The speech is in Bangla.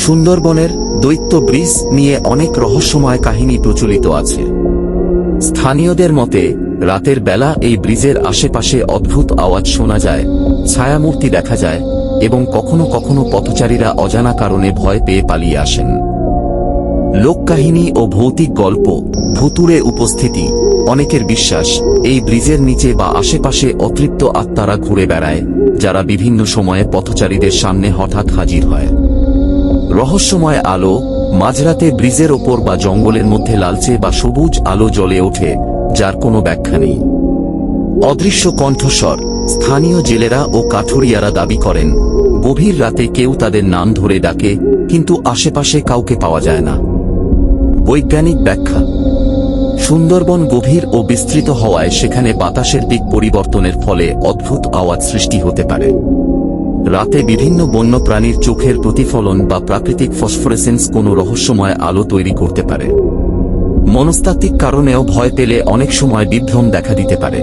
সুন্দরবনের দৈত্য ব্রিজ নিয়ে অনেক রহস্যময় কাহিনী প্রচলিত আছে। স্থানীয়দের মতে রাতের বেলা এই ব্রিজের আশেপাশে অদ্ভুত আওয়াজ শোনা যায়, ছায়ামূর্তি দেখা যায় এবং কখনো কখনো পথচারীরা অজানা কারণে ভয় পেয়ে পালিয়ে আসেন। লোককাহিনী ও ভৌতিক গল্প, ভুতুড়ে উপস্থিতি। অনেকের বিশ্বাস এই ব্রিজের নিচে বা আশেপাশে অতৃপ্ত আত্মারা ঘুরে বেড়ায়, যারা বিভিন্ন সময়ে পথচারীদের সামনে হঠাৎ হাজির হয়। রহস্যময় আলো, মাঝরাতে ব্রিজের ওপর বা জঙ্গলের মধ্যে লালচে বা সবুজ আলো জ্বলে ওঠে, যার কোনো ব্যাখ্যা নেই। অদৃশ্য কণ্ঠস্বর, স্থানীয় জেলেরা ও কাঠুরিয়ারা দাবি করেন গভীর রাতে কেউ তাদের নাম ধরে ডাকে, কিন্তু আশেপাশে কাউকে পাওয়া যায় না। বৈজ্ঞানিক ব্যাখ্যা: সুন্দরবন গভীর ও বিস্তৃত হওয়ায় সেখানে বাতাসের দিক পরিবর্তনের ফলে অদ্ভুত আওয়াজ সৃষ্টি হতে পারে। রাতে বিভিন্ন বন্যপ্রাণীর চোখের প্রতিফলন বা প্রাকৃতিক ফসফোরেসেন্স কোনো রহস্যময় আলো তৈরি করতে পারে। মনস্তাত্ত্বিক কারণেও ভয় পেলে অনেক সময় বিভ্রম দেখা দিতে পারে।